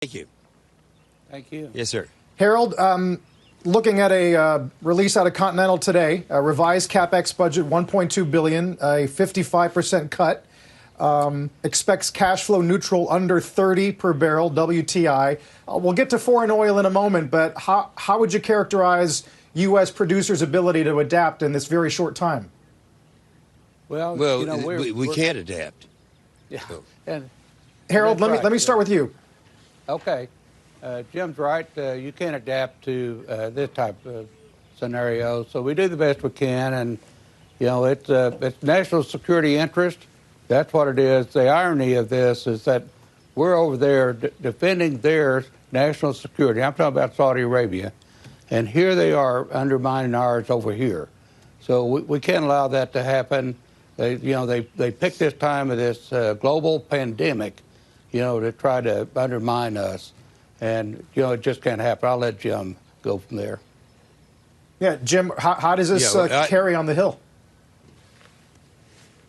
Thank you. Thank you. Yes, sir. Harold, looking at a release out of Continental today, a revised CapEx budget, $1.2 billion, a 55% cut, expects cash flow neutral under 30 per barrel WTI. We'll get to foreign oil in a moment, but how would you characterize U.S. producers' ability to adapt in this very short time? Well, we can't adapt. Yeah. So. And Harold, right. let me start with you. Okay. Jim's right. You can't adapt to this type of scenario. So we do the best we can. And, you know, it's national security interest. That's what it is. The irony of this is that we're over there defending their national security. I'm talking about Saudi Arabia. And here they are undermining ours over here. So we can't allow that to happen. They picked this time of this global pandemic, to try to undermine us. And, it just can't happen. I'll let Jim go from there. Yeah, Jim, how does this carry on the Hill?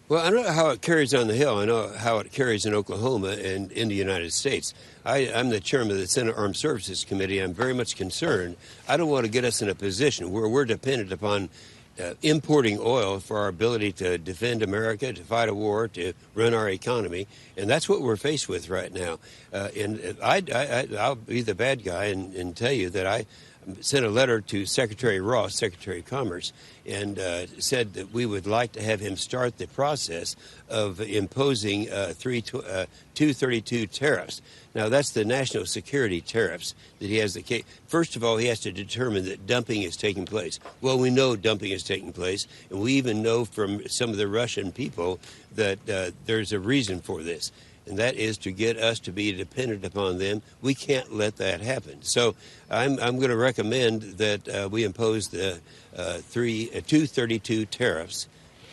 Well, I don't know how it carries on the Hill. I know how it carries in Oklahoma and in the United States. I'm the chairman of the Senate Armed Services Committee. I'm very much concerned. I don't want to get us in a position where we're dependent upon importing oil for our ability to defend America, to fight a war, to run our economy. And that's what we're faced with right now. And I'll be the bad guy and tell you that I sent a letter to Secretary Ross, Secretary of Commerce, and said that we would like to have him start the process of imposing 232 tariffs. Now, that's the national security tariffs that he has the case. First of all, he has to determine that dumping is taking place. Well, we know dumping is taking place, and we even know from some of the Russian people that there's a reason for this, and that is to get us to be dependent upon them. We can't let that happen. So I'm going to recommend that we impose the 232 tariffs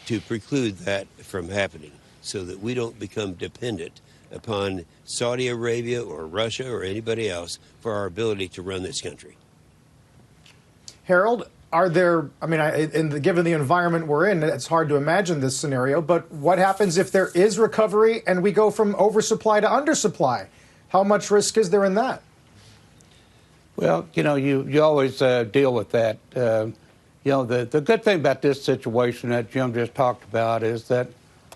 to preclude that from happening so that we don't become dependent upon Saudi Arabia or Russia or anybody else for our ability to run this country. Harold, are there, given the environment we're in, it's hard to imagine this scenario, but what happens if there is recovery and we go from oversupply to undersupply? How much risk is there in that? Well, you always deal with that. The good thing about this situation that Jim just talked about is that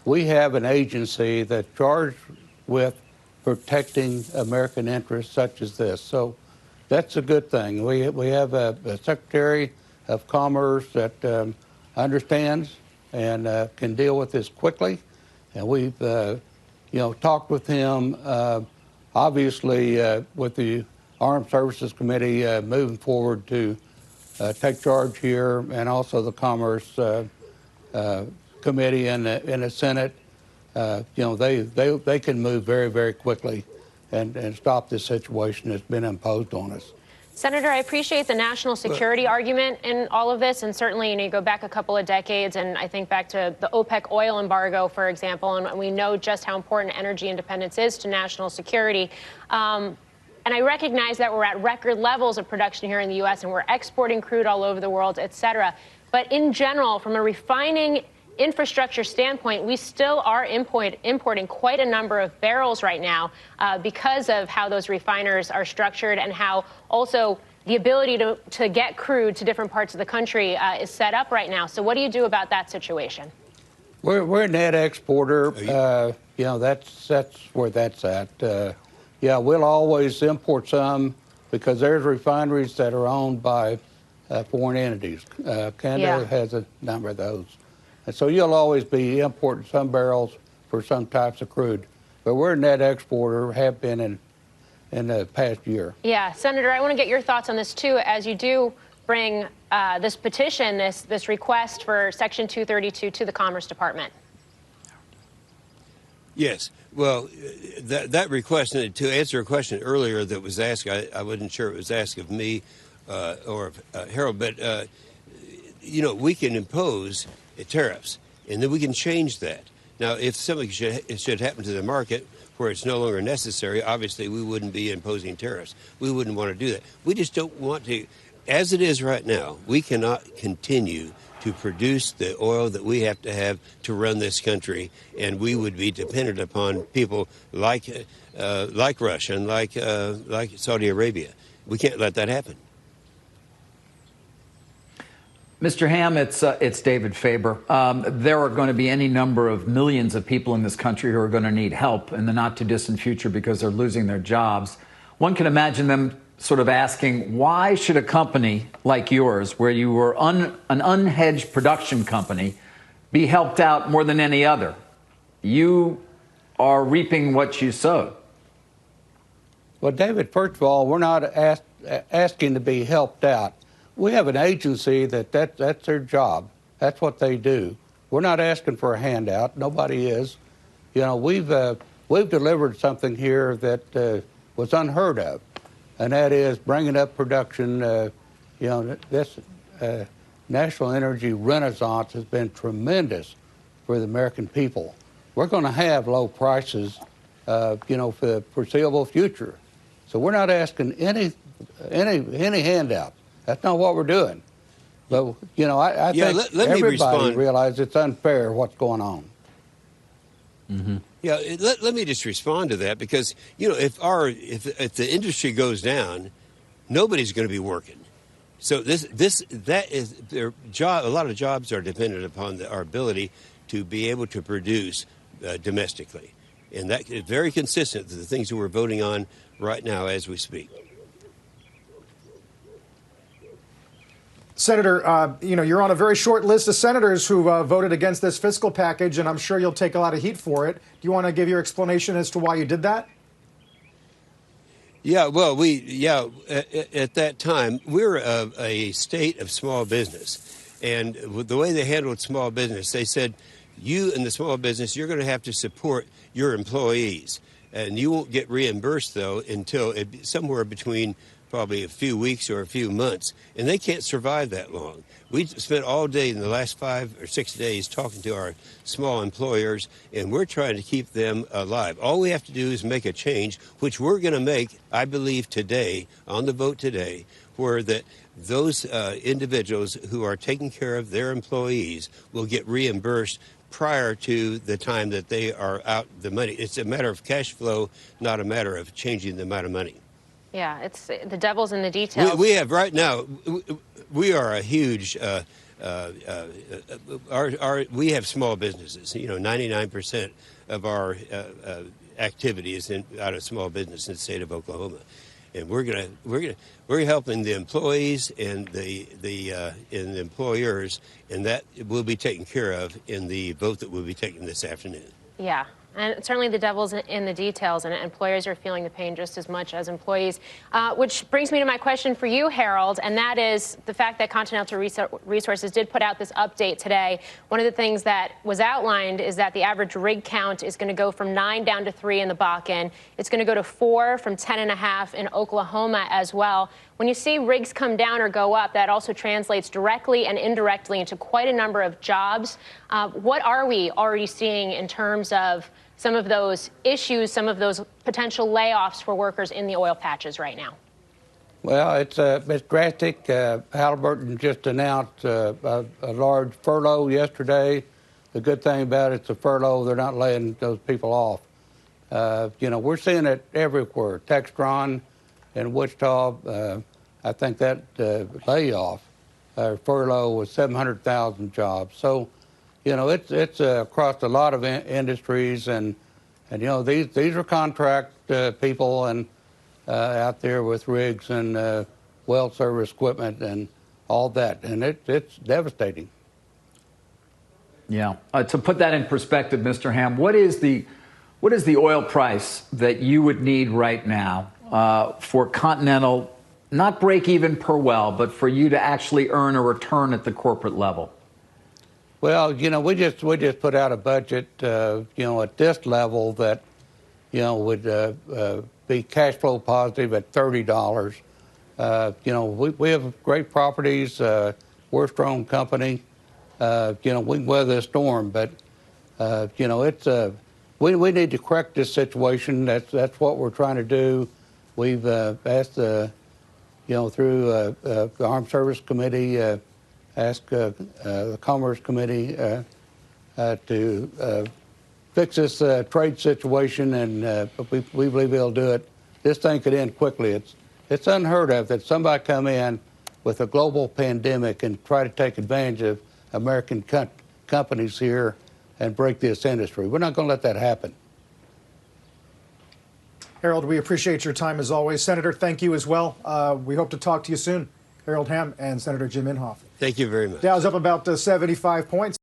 we have an agency that's charged with protecting American interests such as this. So that's a good thing. We have a Secretary of Commerce that understands and can deal with this quickly. And we've, talked with him, obviously, with the Armed Services Committee moving forward to take charge here, and also the Commerce Committee in the Senate. They can move very, very quickly and stop this situation that's been imposed on us. Senator, I appreciate the national security argument in all of this, and certainly, you go back a couple of decades, and I think back to the OPEC oil embargo, for example, and we know just how important energy independence is to national security. And I recognize that we're at record levels of production here in the U.S., and we're exporting crude all over the world, et cetera. But in general, from a refining infrastructure standpoint, we still are importing quite a number of barrels right now because of how those refiners are structured and how also the ability to get crude to different parts of the country is set up right now. So what do you do about that situation? We're a net exporter. That's where that's at. We'll always import some because there's refineries that are owned by foreign entities. Canada has a number of those. And so you'll always be importing some barrels for some types of crude. But we're a net exporter, have been in the past year. Yeah, Senator, I want to get your thoughts on this, too, as you do bring this petition, this request for Section 232 to the Commerce Department. Yes. Well, that request, and to answer a question earlier that was asked, I wasn't sure it was asked of me or of Harold, but, we can impose tariffs, and then we can change that. Now, if something should happen to the market where it's no longer necessary, obviously we wouldn't be imposing tariffs. We wouldn't want to do that. We just don't want to. As it is right now, we cannot continue to produce the oil that we have to run this country, and we would be dependent upon people like Russia and like Saudi Arabia. We can't let that happen. Mr. Ham, it's David Faber. There are going to be any number of millions of people in this country who are going to need help in the not-too-distant future because they're losing their jobs. One can imagine them sort of asking, why should a company like yours, where you were an unhedged production company, be helped out more than any other? You are reaping what you sowed. Well, David, first of all, we're not asking to be helped out. We have an agency that's their job. That's what they do. We're not asking for a handout. Nobody is. You know, we've delivered something here that was unheard of, and that is bringing up production. You know, this national energy renaissance has been tremendous for the American people. We're going to have low prices, you know, for the foreseeable future. So we're not asking any handout. That's not what we're doing. But, you know, I think everybody realizes it's unfair what's going on. Mm-hmm. Yeah, let me just respond to that, because, you know, if the industry goes down, nobody's going to be working. So that is their job. A lot of jobs are dependent upon our ability to be able to produce domestically, and that is very consistent with the things that we're voting on right now as we speak. Senator, you know, you're on a very short list of senators who voted against this fiscal package, and I'm sure you'll take a lot of heat for it. Do you want to give your explanation as to why you did that? Yeah, well, at that time, we're a state of small business. And with the way they handled small business, they said, you in the small business, you're going to have to support your employees. And you won't get reimbursed, though, until somewhere between probably a few weeks or a few months, and they can't survive that long. We spent all day in the last 5 or 6 days talking to our small employers, and we're trying to keep them alive. All we have to do is make a change, which we're going to make, I believe, today, on the vote today, where those individuals who are taking care of their employees will get reimbursed prior to the time that they are out the money. It's a matter of cash flow, not a matter of changing the amount of money. Yeah, it's the devil's in the details. We have right now, we are a huge, we have small businesses. You know, 99% of our activity is out of small business in the state of Oklahoma. And we're helping the employees and the employers, and that will be taken care of in the vote that we'll be taking this afternoon. Yeah. And certainly the devil's in the details, and employers are feeling the pain just as much as employees. Which brings me to my question for you, Harold, and that is the fact that Continental Resources did put out this update today. One of the things that was outlined is that the average rig count is going to go from 9 down to 3 in the Bakken. It's going to go to 4 from 10.5 in Oklahoma as well. When you see rigs come down or go up, that also translates directly and indirectly into quite a number of jobs. What are we already seeing in terms of some of those issues, some of those potential layoffs for workers in the oil patches right now? Well, it's drastic. Halliburton just announced a large furlough yesterday. The good thing about it's a furlough. They're not laying those people off. You know, we're seeing it everywhere. Textron in Wichita, I think that layoff, furlough was 700,000 jobs. So, you know, it's across a lot of industries, and you know, these are contract people and out there with rigs and well service equipment and all that, and it's devastating. Yeah. To put that in perspective, Mr. Ham, what is the oil price that you would need right now for Continental, not break even per well, but for you to actually earn a return at the corporate level? Well, you know, we just put out a budget, you know, at this level that, you know, would be cash flow positive at $30. You know, we have great properties. We're a strong company. You know, we can weather the storm, but you know, it's we need to correct this situation. That's what we're trying to do. We've asked you know, through the Armed Service Committee ask the Commerce Committee to fix this trade situation, and we believe they'll do it. This thing could end quickly. It's unheard of that somebody come in with a global pandemic and try to take advantage of American companies here and break this industry. We're not going to let that happen. Harold, we appreciate your time as always. Senator, thank you as well. We hope to talk to you soon. Harold Hamm and Senator Jim Inhofe. Thank you very much. Dow's up about 75 points.